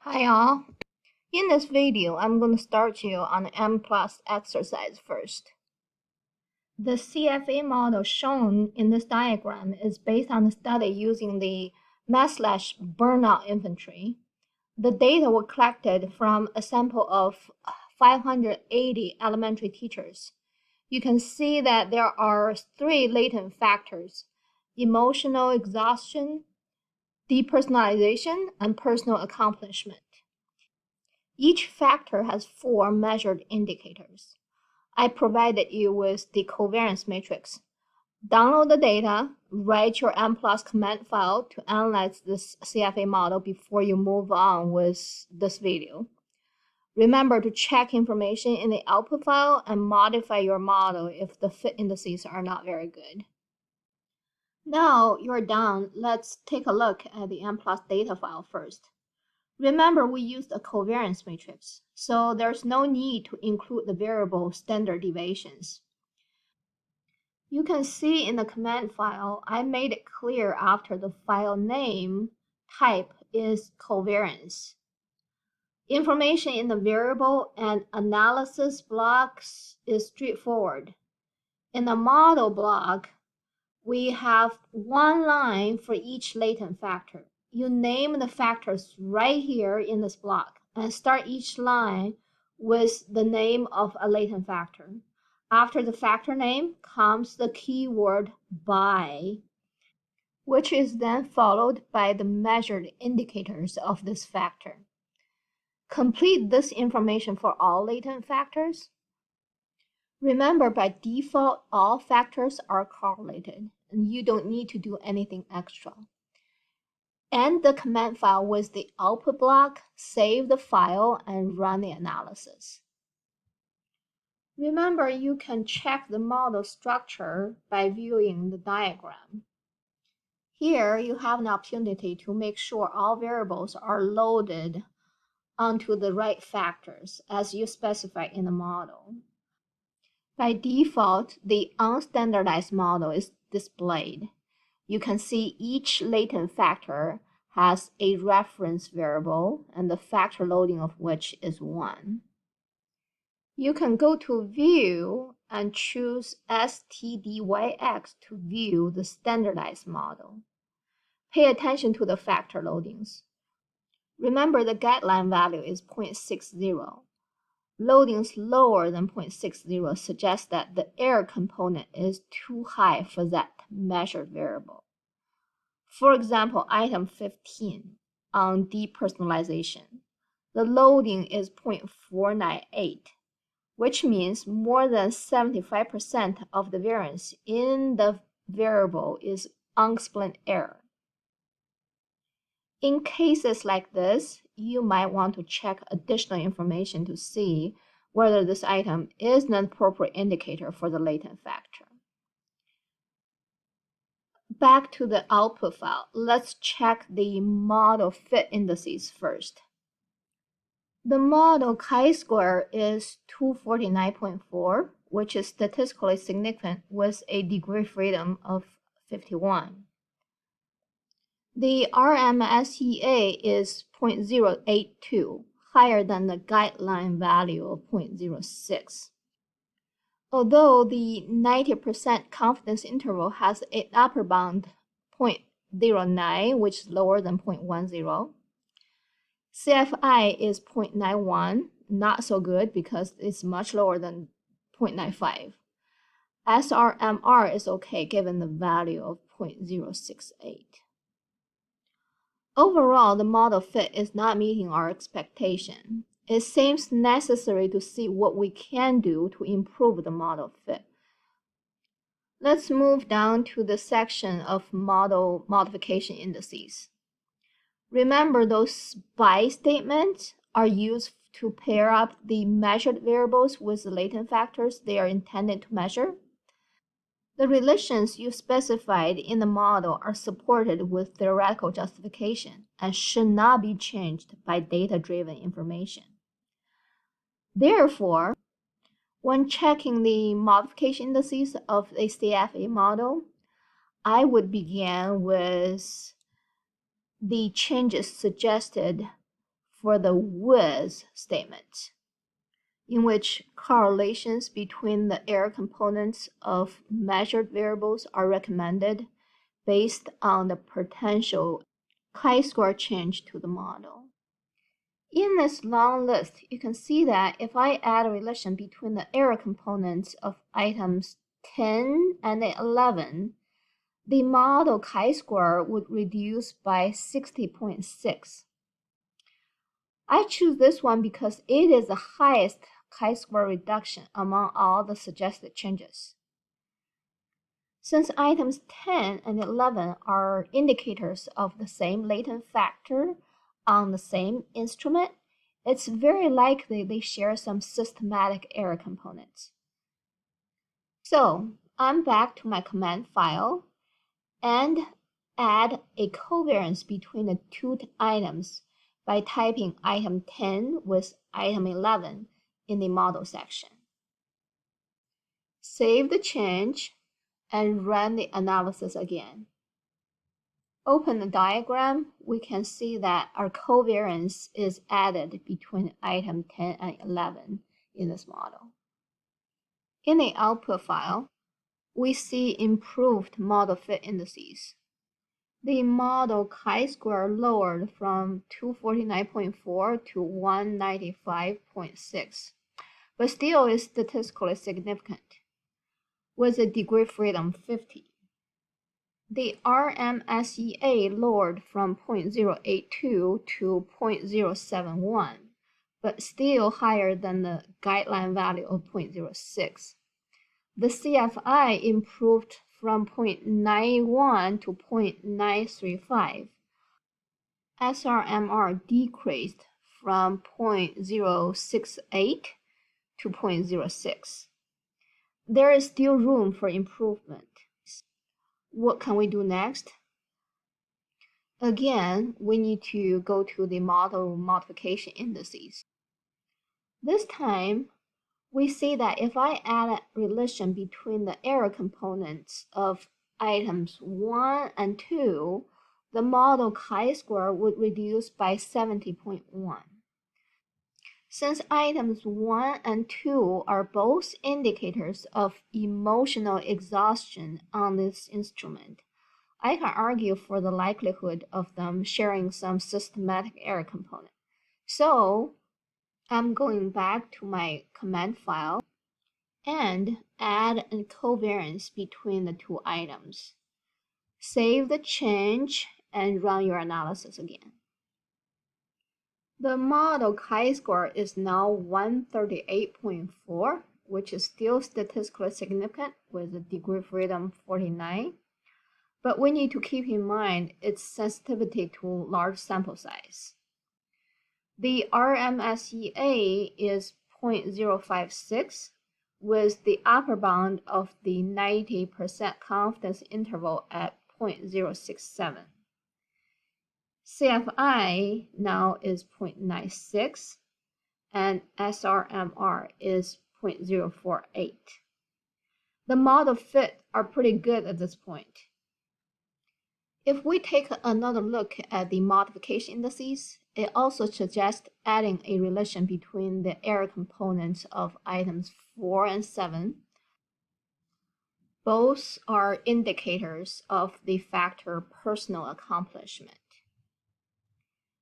Hi all. In this video, I'm going to start you on an Mplus exercise first. The CFA model shown in this diagram is based on a study using the Mplus burnout inventory. The data were collected from a sample of 580 elementary teachers. You can see that there are three latent factors: emotional exhaustion, depersonalization, and personal accomplishment. Each factor has 4 measured indicators. I provided you with the covariance matrix. Download the data, write your Mplus command file to analyze this CFA model before you move on with this video. Remember to check information in the output file and modify your model if the fit indices are not very good. Now you're done, let's take a look at the Mplus data file first. Remember, we used a covariance matrix, so there's no need to include the variable standard deviations. You can see in the command file, I made it clear after the file name type is covariance. Information in the variable and analysis blocks is straightforward. In the model block, we have one line for each latent factor. You name the factors right here in this block and start each line with the name of a latent factor. After the factor name comes the keyword by, which is then followed by the measured indicators of this factor. Complete this information for all latent factors. Remember, by default, all factors are correlated, and you don't need to do anything extra. End the command file with the output block, save the file, and run the analysis. Remember, you can check the model structure by viewing the diagram. Here, you have an opportunity to make sure all variables are loaded onto the right factors as you specify in the model. By default, the unstandardized model is displayed. You can see each latent factor has a reference variable and the factor loading of which is 1. You can go to View and choose STDYX to view the standardized model. Pay attention to the factor loadings. Remember, the guideline value is 0.60. Loadings lower than 0.60 suggests that the error component is too high for that measured variable. For example, item 15 on depersonalization. The loading is 0.498, which means more than 75% of the variance in the variable is unexplained error. In cases like this, you might want to check additional information to see whether this item is an appropriate indicator for the latent factor. Back to the output file, let's check the model fit indices first. The model chi-square is 249.4, which is statistically significant with a degree freedom of 51. The RMSEA is 0.082, higher than the guideline value of 0.06. Although the 90% confidence interval has an upper bound 0.09, which is lower than 0.10. CFI is 0.91, not so good because it's much lower than 0.95. SRMR is okay given the value of 0.068. Overall, the model fit is not meeting our expectation. It seems necessary to see what we can do to improve the model fit. Let's move down to the section of model modification indices. Remember, those by statements are used to pair up the measured variables with the latent factors they are intended to measure. The relations you specified in the model are supported with theoretical justification and should not be changed by data-driven information. Therefore, when checking the modification indices of a CFA model, I would begin with the changes suggested for the with statement, in which correlations between the error components of measured variables are recommended based on the potential chi-square change to the model. In this long list, you can see that if I add a relation between the error components of items 10 and 11, the model chi-square would reduce by 60.6. I choose this one because it is the highest chi-square reduction among all the suggested changes. Since items 10 and 11 are indicators of the same latent factor on the same instrument, it's very likely they share some systematic error components. So I'm back to my command file and add a covariance between the two items by typing item 10 with item 11 in the model section. Save the change and run the analysis again. Open the diagram, we can see that our covariance is added between item 10 and 11 in this model. In the output file, we see improved model fit indices. The model chi-square lowered from 249.4 to 195.6, but still is statistically significant, with a degree freedom 50. The RMSEA lowered from 0.082 to 0.071, but still higher than the guideline value of 0.06. The CFI improved from 0.91 to 0.935. SRMR decreased from 0.068 to 0.06. There is still room for improvement. What can we do next? Again, we need to go to the model modification indices. This time, we see that if I add a relation between the error components of items 1 and 2, the model chi-square would reduce by 70.1. Since items 1 and 2 are both indicators of emotional exhaustion on this instrument, I can argue for the likelihood of them sharing some systematic error component. So I'm going back to my command file and add a covariance between the two items. Save the change and run your analysis again. The model chi-square is now 138.4, which is still statistically significant with a degree freedom 49. But we need to keep in mind its sensitivity to large sample size. The RMSEA is 0.056 with the upper bound of the 90% confidence interval at 0.067. CFI now is 0.96 and SRMR is 0.048. The model fit are pretty good at this point. If we take another look at the modification indices, it also suggests adding a relation between the error components of items 4 and 7. Both are indicators of the factor personal accomplishment.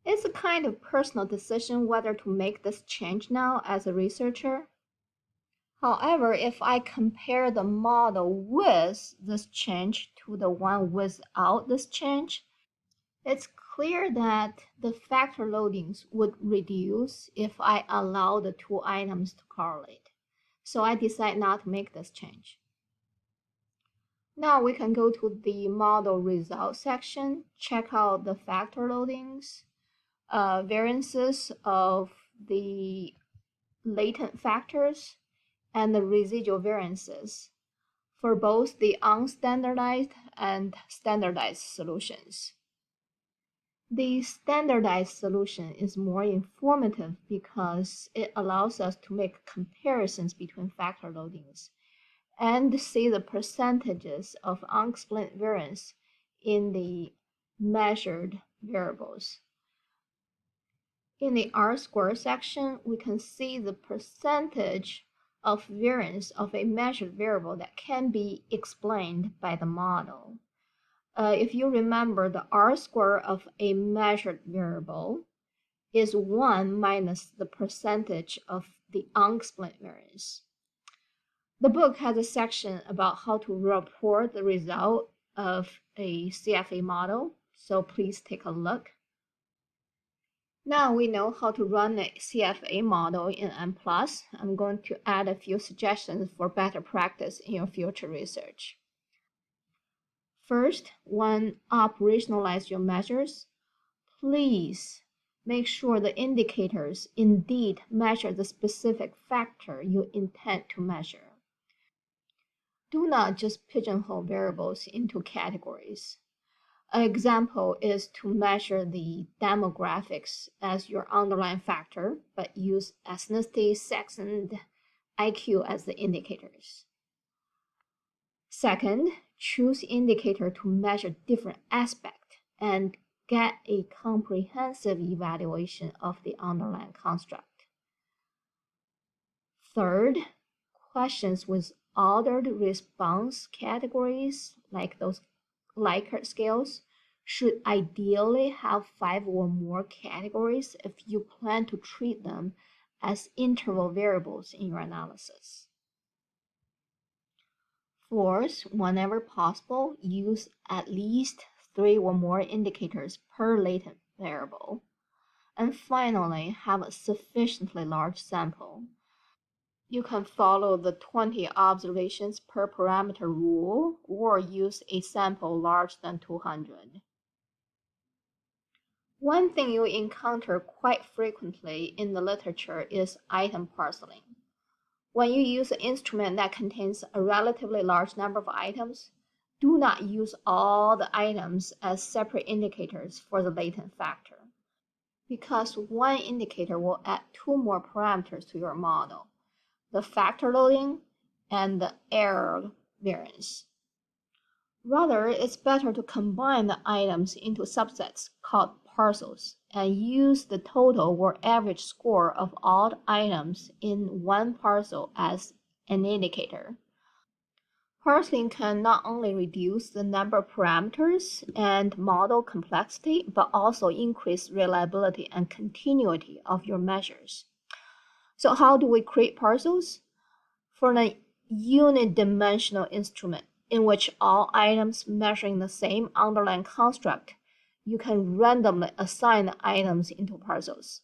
It's a kind of personal decision whether to make this change now as a researcher. However, if I compare the model with this change to the one without this change, it's clear that the factor loadings would reduce if I allow the two items to correlate. So I decide not to make this change. Now we can go to the model results section, check out the factor loadings, variances of the latent factors, and the residual variances for both the unstandardized and standardized solutions. The standardized solution is more informative because it allows us to make comparisons between factor loadings and see the percentages of unexplained variance in the measured variables. In the R-squared section, we can see the percentage of variance of a measured variable that can be explained by the model. If you remember, the R-squared of a measured variable is 1 minus the percentage of the unexplained variance. The book has a section about how to report the result of a CFA model, so please take a look. Now we know how to run a CFA model in Mplus. I'm going to add a few suggestions for better practice in your future research. First, when operationalize your measures, please make sure the indicators indeed measure the specific factor you intend to measure. Do not just pigeonhole variables into categories. An example is to measure the demographics as your underlying factor, but use ethnicity, sex, and IQ as the indicators. Second, choose indicator to measure different aspects and get a comprehensive evaluation of the underlying construct. Third, questions with ordered response categories, like those Likert scales, should ideally have 5 or more categories if you plan to treat them as interval variables in your analysis. Fourth, whenever possible, use at least 3 or more indicators per latent variable. And finally, have a sufficiently large sample. You can follow the 20 observations per parameter rule or use a sample larger than 200. One thing you encounter quite frequently in the literature is item parceling. When you use an instrument that contains a relatively large number of items, do not use all the items as separate indicators for the latent factor, because one indicator will add 2 more parameters to your model: the factor loading and the error variance. Rather, it's better to combine the items into subsets called parcels and use the total or average score of all the items in one parcel as an indicator. Parceling can not only reduce the number of parameters and model complexity, but also increase reliability and continuity of your measures. So how do we create parcels? For a unit-dimensional instrument in which all items measuring the same underlying construct, you can randomly assign the items into parcels.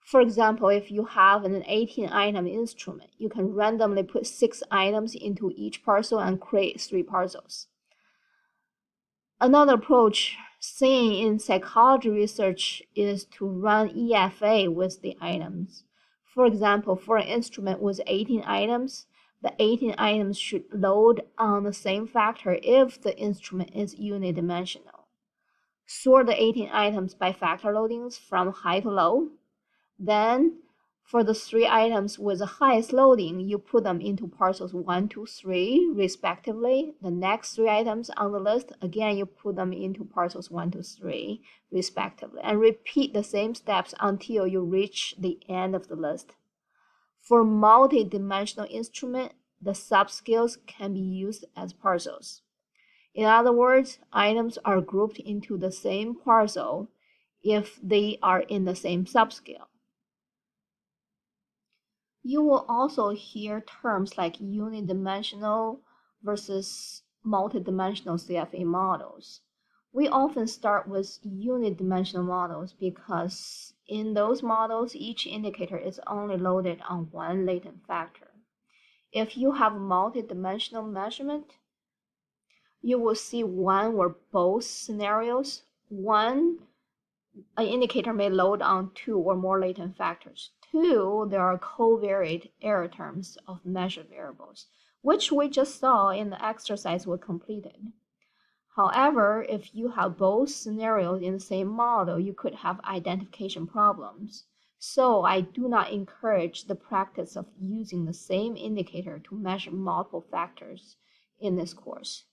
For example, if you have an 18-item instrument, you can randomly put 6 items into each parcel and create 3 parcels. Another approach seen in psychology research is to run EFA with the items. For example, for an instrument with 18 items, the 18 items should load on the same factor if the instrument is unidimensional. Sort the 18 items by factor loadings from high to low. Then, for the 3 items with the highest loading, you put them into parcels 1, 2, 3, respectively. The next 3 items on the list, again, you put them into parcels 1, 2, 3, respectively, and repeat the same steps until you reach the end of the list. For multi-dimensional instrument, the subscales can be used as parcels. In other words, items are grouped into the same parcel if they are in the same subscale. You will also hear terms like unidimensional versus multidimensional CFA models. We often start with unidimensional models because in those models, each indicator is only loaded on one latent factor. If you have multidimensional measurement, you will see one or both scenarios. An indicator may load on 2 or more latent factors. 2, there are covariate error terms of measured variables, which we just saw in the exercise we completed. However, if you have both scenarios in the same model, you could have identification problems. So I do not encourage the practice of using the same indicator to measure multiple factors in this course.